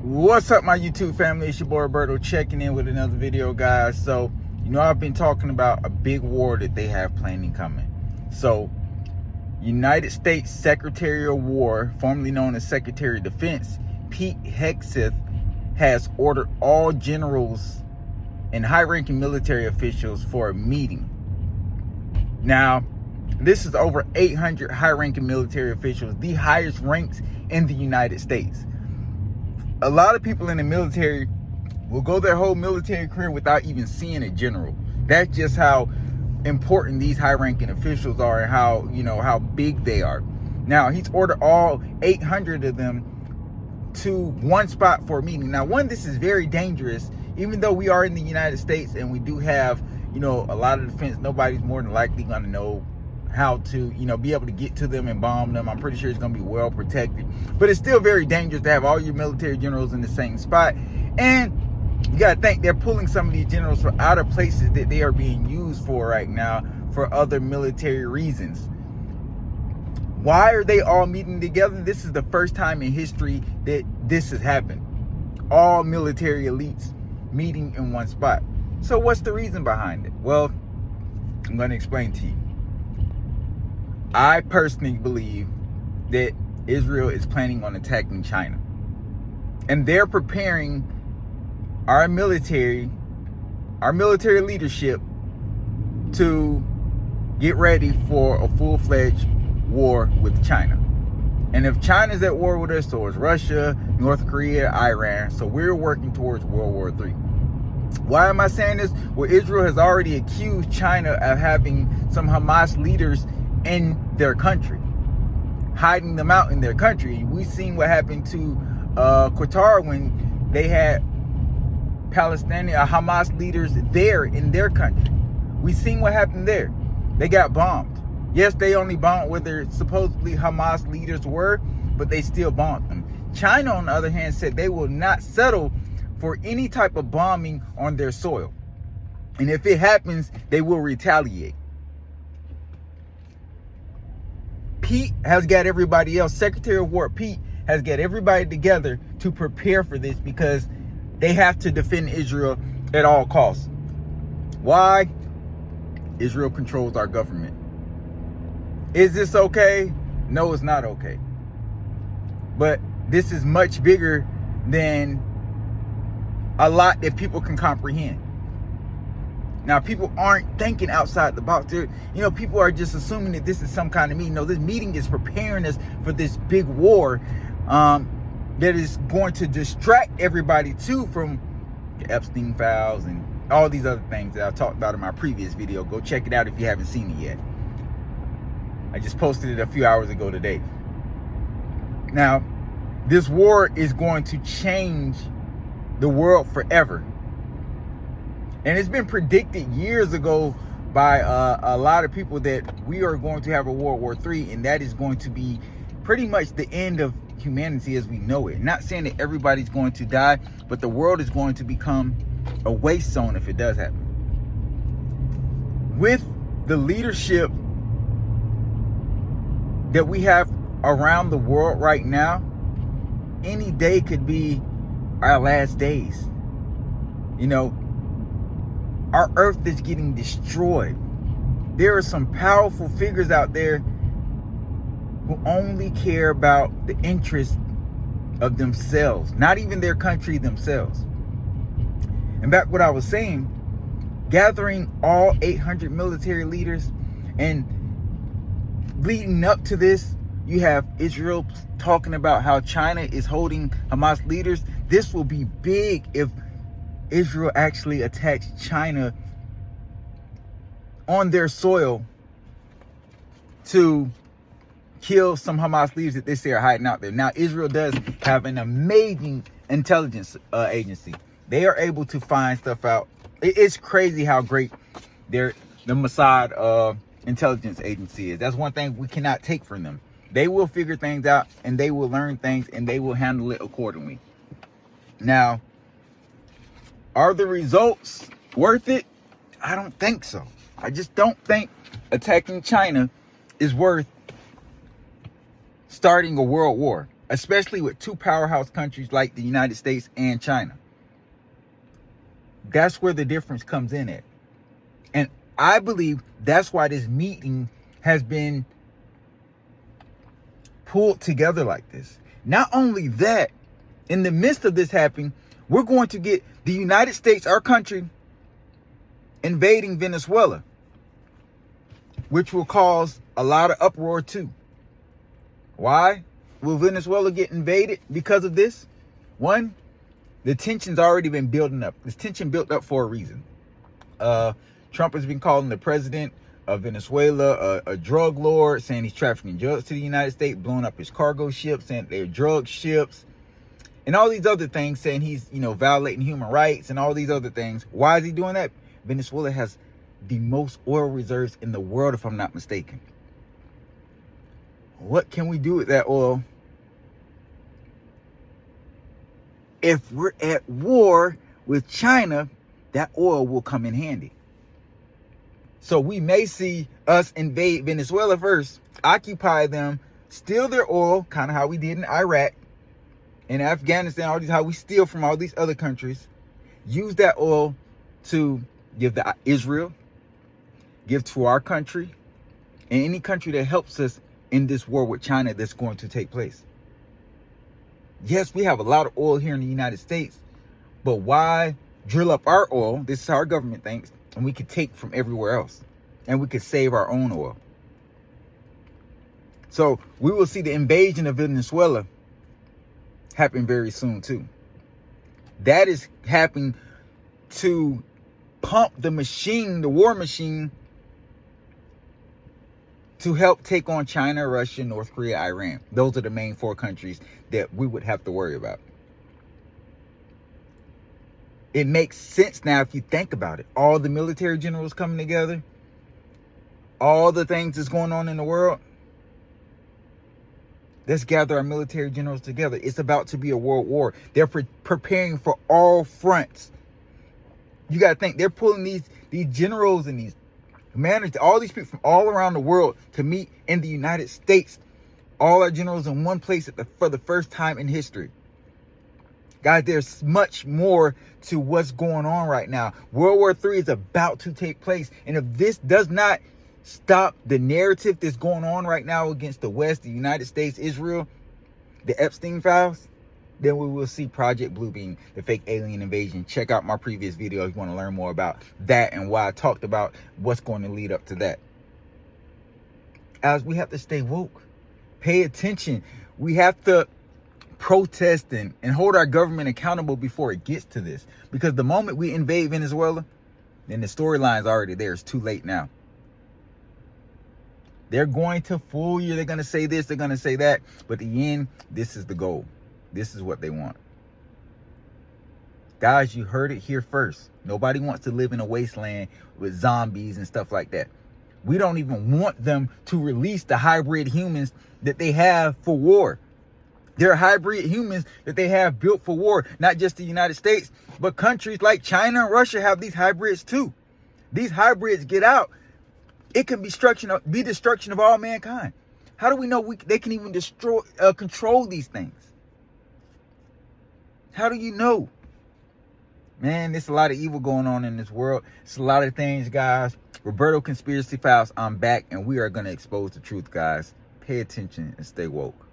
What's up, my YouTube family? It's your boy Roberto checking in with another video, guys. So, I've been talking about a big war that they have planning coming. So, United States Secretary of War, formerly known as Secretary of Defense, Pete Hegseth, has ordered all generals and high-ranking military officials for a meeting. Now, this is over 800 high-ranking military officials, the highest ranks in the United States. A lot of people in the military will go their whole military career without even seeing a general. That's just how important these high-ranking officials are and how big they are. Now, he's ordered all 800 of them to one spot for a meeting. Now, this is very dangerous. Even though we are in the United States and we do have, a lot of defense, nobody's more than likely going to know how to, be able to get to them and bomb them. I'm pretty sure it's going to be well protected. But it's still very dangerous to have all your military generals in the same spot. And you got to think they're pulling some of these generals from other places that they are being used for right now for other military reasons. Why are they all meeting together? This is the first time in history that this has happened. All military elites meeting in one spot. So what's the reason behind it? Well, I'm going to explain to you. I personally believe that Israel is planning on attacking China. And they're preparing our military leadership to get ready for a full-fledged war with China. And if China's at war with us, so is Russia, North Korea, Iran. So we're working towards World War III. Why am I saying this? Well, Israel has already accused China of having some Hamas leaders in their country, hiding them out in their country. We've seen what happened to Qatar when they had Palestinian Hamas leaders there in their country. We've seen what happened there. They got bombed. Yes, they only bombed where their supposedly Hamas leaders were, but they still bombed them. China, on the other hand, said they will not settle for any type of bombing on their soil. And if it happens, they will retaliate. Pete has got everybody else, Secretary of War Pete has got everybody together to prepare for this because they have to defend Israel at all costs. Why? Israel controls our government. Is this okay? No, it's not okay. But this is much bigger than a lot that people can comprehend. Now, people aren't thinking outside the box. People are just assuming that this is some kind of meeting. No, this meeting is preparing us for this big war that is going to distract everybody, too, from the Epstein files and all these other things that I talked about in my previous video. Go check it out if you haven't seen it yet. I just posted it a few hours ago today. Now, this war is going to change the world forever. And it's been predicted years ago by a lot of people that we are going to have a World War III, and that is going to be pretty much the end of humanity as we know it. Not saying that everybody's going to die, but the world is going to become a waste zone if it does happen. With the leadership that we have around the world right now, any day could be our last days. Our earth is getting destroyed. There are some powerful figures out there who only care about the interests of themselves, not even their country themselves. And back what I was saying, gathering all 800 military leaders, and leading up to this, you have Israel talking about how China is holding Hamas leaders. This will be big if Israel actually attacks China on their soil to kill some Hamas leaders that they say are hiding out there. Now, Israel does have an amazing intelligence agency. They are able to find stuff out. It's crazy how great the Mossad intelligence agency is. That's one thing we cannot take from them. They will figure things out, and they will learn things, and they will handle it accordingly. Now, are the results worth it? I don't think so. I just don't think attacking China is worth starting a world war. especially with two powerhouse countries like the United States and China. That's where the difference comes in at. And I believe that's why this meeting has been pulled together like this. Not only that, in the midst of this happening, we're going to get the United States, our country, invading Venezuela, which will cause a lot of uproar too. Why will Venezuela get invaded because of this? One, the tension's already been building up. This tension built up for a reason. Trump has been calling the president of Venezuela a drug lord, saying he's trafficking drugs to the United States, blowing up his cargo ships, saying they're drug ships, and all these other things, saying he's, violating human rights and all these other things. Why is he doing that? Venezuela has the most oil reserves in the world, if I'm not mistaken. What can we do with that oil? If we're at war with China, that oil will come in handy. So we may see us invade Venezuela first, occupy them, steal their oil, kind of how we did in Iraq, in Afghanistan, all these, how we steal from all these other countries, use that oil to give to Israel, give to our country, and any country that helps us in this war with China that's going to take place. Yes, we have a lot of oil here in the United States, but why drill up our oil? This is how our government thinks, and we could take from everywhere else, and we could save our own oil. So we will see the invasion of Venezuela happen very soon too. That is happening to pump the machine, the war machine, to help take on China, Russia, North Korea, Iran. Those are the main four countries that we would have to worry about. It makes sense now if you think about it. All the military generals coming together, all the things that's going on in the world. Let's gather our military generals together. It's about to be a world war. They're preparing for all fronts. You got to think, they're pulling these generals and these commanders, all these people from all around the world to meet in the United States. All our generals in one place for the first time in history. Guys, there's much more to what's going on right now. World War III is about to take place. And if this does not stop the narrative that's going on right now against the West, the United States, Israel, the Epstein files, then we will see Project Bluebeam, the fake alien invasion. Check out my previous video if you want to learn more about that and why I talked about what's going to lead up to that. As we have to stay woke, pay attention. We have to protest and hold our government accountable before it gets to this. Because the moment we invade Venezuela, then the storyline's already there. It's too late now. They're going to fool you. They're going to say this, they're going to say that. But in the end, this is the goal. This is what they want. Guys, you heard it here first. Nobody wants to live in a wasteland with zombies and stuff like that. We don't even want them to release the hybrid humans that they have for war. There are hybrid humans that they have built for war. Not just the United States, but countries like China and Russia have these hybrids too. These hybrids get out. It can be destruction of all mankind. How do we know they can even control these things? How do you know? Man, there's a lot of evil going on in this world. It's a lot of things, guys. Roberto Conspiracy Files, I'm back, and we are going to expose the truth, guys. Pay attention and stay woke.